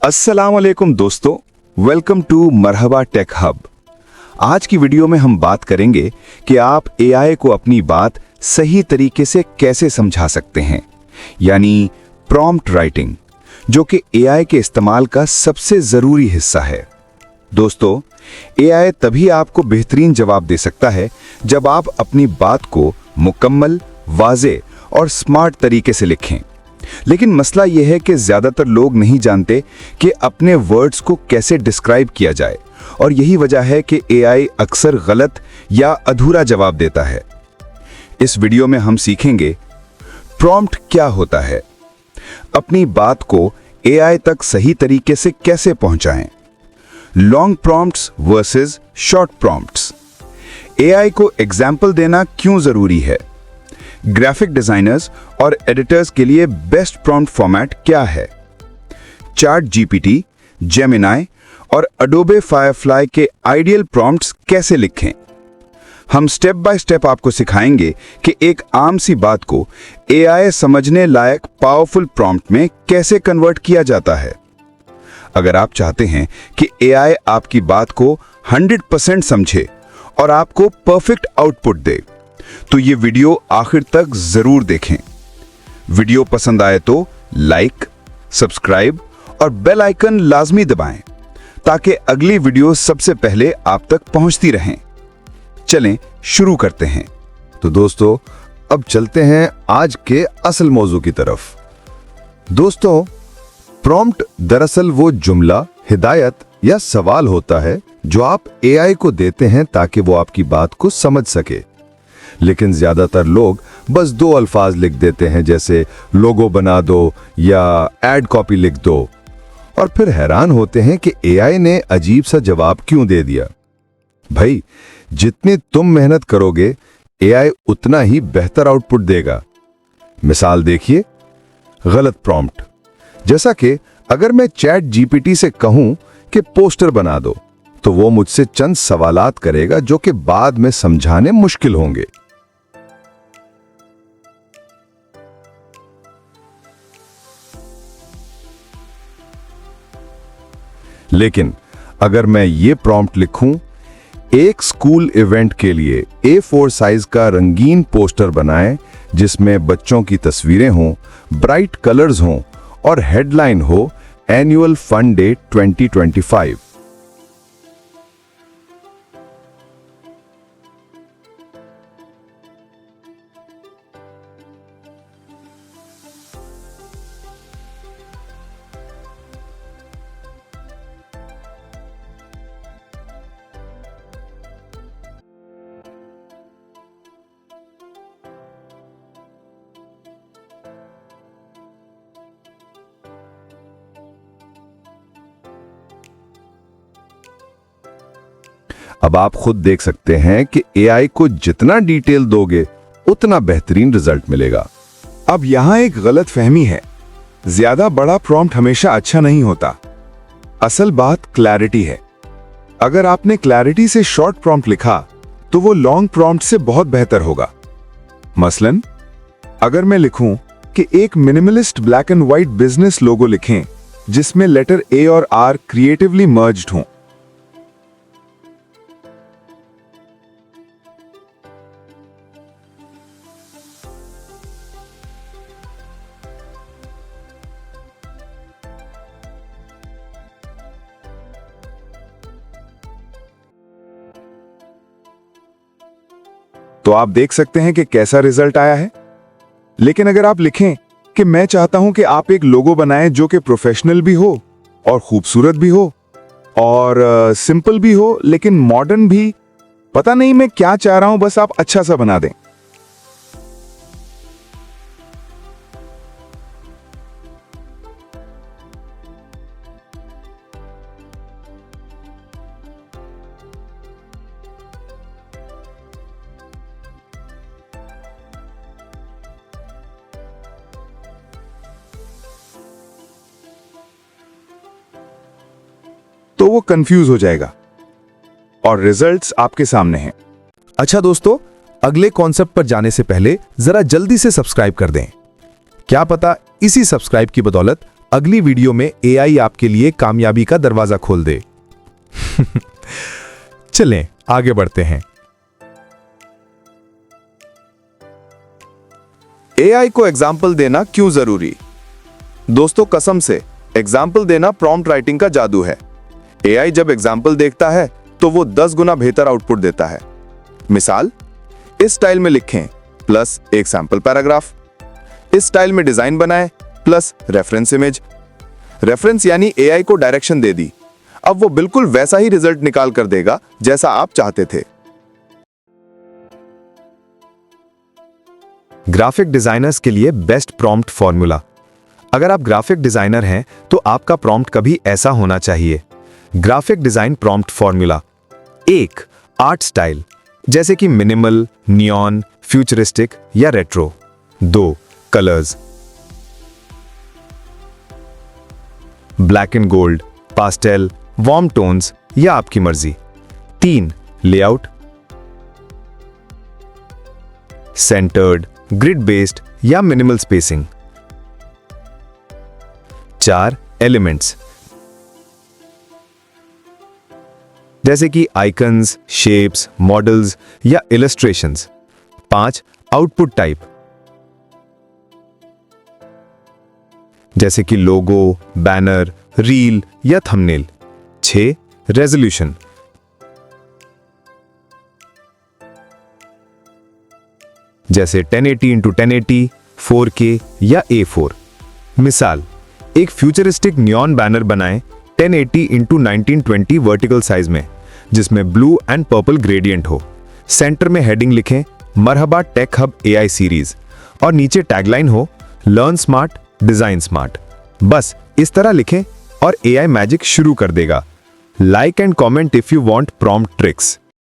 अस्सलाम वालेकुम दोस्तों, welcome to Marhaba tech hub. आज की वीडियो में हम बात करेंगे कि आप एआई को अपनी बात सही तरीके से कैसे समझा सकते हैं, यानी प्रॉम्प्ट राइटिंग, जो कि एआई के इस्तेमाल का सबसे ज़रूरी हिस्सा है। दोस्तों, एआई तभी आपको बेहतरीन जवाब दे सकता है जब आप अपनी बात को मुकम्मल, वाज़े और स्मार्ट तरीके से लिखें। लेकिन मसला यह है कि ज़्यादातर लोग नहीं जानते कि अपने वर्ड्स को कैसे डिस्क्राइब किया जाए, और यही वजह है कि एआई अक्सर गलत या अधूरा जवाब देता है। इस वीडियो में हम सीखेंगे प्रॉम्प्ट क्या होता है, अपनी बात को एआई तक सही तरीके से कैसे पहुंचाएं, long prompts versus short prompts, AI को एग्जाम्पल देना क्यों ज़रूरी है, ग्राफिक डिजाइनर्स और एडिटर्स के लिए बेस्ट प्रॉम्प्ट फॉर्मेट क्या है, चैट जीपीटी, जेमिनाई और अडोबे फायरफ्लाई के आइडियल प्रॉम्प्ट्स कैसे लिखें। हम स्टेप बाय स्टेप आपको सिखाएंगे कि एक आम सी बात को एआई समझने लायक पावरफुल प्रॉम्प्ट में कैसे कन्वर्ट किया जाता है। अगर आप चाहते हैं कि एआई आपकी बात को 100% समझे और आपको परफेक्ट आउटपुट दे, तो ये वीडियो आखिर तक जरूर देखें। वीडियो पसंद आए तो लाइक, सब्सक्राइब और बेल आइकन लाजमी दबाएं ताकि अगली वीडियो सबसे पहले आप तक पहुंचती रहें। चलें शुरू करते हैं। तो दोस्तों, अब चलते हैं आज के असल मौजू की तरफ। दोस्तों, प्रॉम्प्ट दरअसल वो जुमला, हिदायत या सवाल होता है जो आप एआई को देते हैं ताकि वो आपकी बात को समझ सके। लेकिन ज्यादातर लोग बस 2 अल्फाज लिख देते हैं, जैसे लोगो बना दो या एड कॉपी लिख दो, और फिर हैरान होते हैं कि एआई ने अजीब सा जवाब क्यों दे दिया। भाई, जितनी तुम मेहनत करोगे एआई उतना ही बेहतर आउटपुट देगा। मिसाल देखिए, गलत प्रॉम्प्ट, जैसा कि अगर मैं चैट जीपीटी से कहूं कि पोस्टर बना दो, तो वो मुझसे चंद सवालात करेगा जो कि बाद में समझाने मुश्किल होंगे। लेकिन अगर मैं ये प्रॉम्प्ट लिखूं, एक स्कूल इवेंट के लिए A4 साइज का रंगीन पोस्टर बनाएं जिसमें बच्चों की तस्वीरें हों, ब्राइट कलर्स हों और हेडलाइन हो एनुअल फन डे 2025। अब आप खुद देख सकते हैं कि एआई को जितना डिटेल दोगे उतना बेहतरीन रिजल्ट मिलेगा। अब यहाँ एक गलत फहमी है, ज्यादा बड़ा प्रॉम्प्ट हमेशा अच्छा नहीं होता। असल बात क्लैरिटी है। अगर आपने क्लैरिटी से शॉर्ट प्रॉम्प्ट लिखा तो वो लॉन्ग प्रॉम्प्ट से बहुत बेहतर होगा। मसलन, अगर मैं लिखूं कि एक minimalist black and white business logo लिखें जिसमें लेटर ए और आर क्रिएटिवली मर्ज्ड हों, तो आप देख सकते हैं कि कैसा रिजल्ट आया है। लेकिन अगर आप लिखें कि मैं चाहता हूं कि आप एक लोगो बनाएं जो कि प्रोफेशनल भी हो और खूबसूरत भी हो और सिंपल भी हो लेकिन मॉडर्न भी, पता नहीं मैं क्या चाह रहा हूं, बस आप अच्छा सा बना दें, तो वो कंफ्यूज हो जाएगा और रिजल्ट्स आपके सामने हैं। अच्छा दोस्तों, अगले कॉन्सेप्ट पर जाने से पहले जरा जल्दी से सब्सक्राइब कर दें। क्या पता इसी सब्सक्राइब की बदौलत अगली वीडियो में एआई आपके लिए कामयाबी का दरवाजा खोल दे। चलें आगे बढ़ते हैं। एआई को एग्जाम्पल देना क्यों जरूरी? दोस्तों, कसम से एग्जाम्पल देना प्रॉम्प्ट राइटिंग का जादू है। एआई जब एग्जाम्पल देखता है तो वो 10 गुना बेहतर आउटपुट देता है। मिसाल, इस स्टाइल में लिखें प्लस एक सैंपल पैराग्राफ, इस स्टाइल में डिजाइन बनाएं प्लस रेफरेंस इमेज। रेफरेंस यानी एआई को डायरेक्शन दे दी, अब वो बिल्कुल वैसा ही रिजल्ट निकाल कर देगा जैसा आप चाहते थे। ग्राफिक डिजाइनर्स के लिए बेस्ट प्रॉम्प्ट फॉर्मूला। अगर आप ग्राफिक डिजाइनर हैं तो आपका प्रॉम्प्ट कभी ऐसा होना चाहिए। Graphic design prompt formula: 1. Art style, जैसे कि मिनिमल, नियॉन, फ्यूचरिस्टिक या retro. 2. Colours, black and gold, pastel, warm tones या आपकी मर्जी। 3. लेआउट, सेंटर्ड, ग्रिड बेस्ड या मिनिमल स्पेसिंग। 4. एलिमेंट्स, जैसे कि आइकन्स, शेप्स, मॉडल्स या इलस्ट्रेशंस। 5. आउटपुट टाइप, जैसे कि लोगो, बैनर, रील या थंबनेल। 6. रेजोल्यूशन, जैसे 1080 x 1080, 4K या A4। मिसाल, एक फ्यूचरिस्टिक नियॉन बैनर बनाएं 1080 x 1920 वर्टिकल साइज में, जिसमें ब्लू एंड पर्पल ग्रेडियंट हो। सेंटर में हेडिंग लिखें मरहबा टेक हब एआई सीरीज और नीचे टैगलाइन हो लर्न स्मार्ट, डिजाइन स्मार्ट। बस इस तरह लिखें और एआई मैजिक शुरू कर देगा। Like and comment if you want prompt tricks.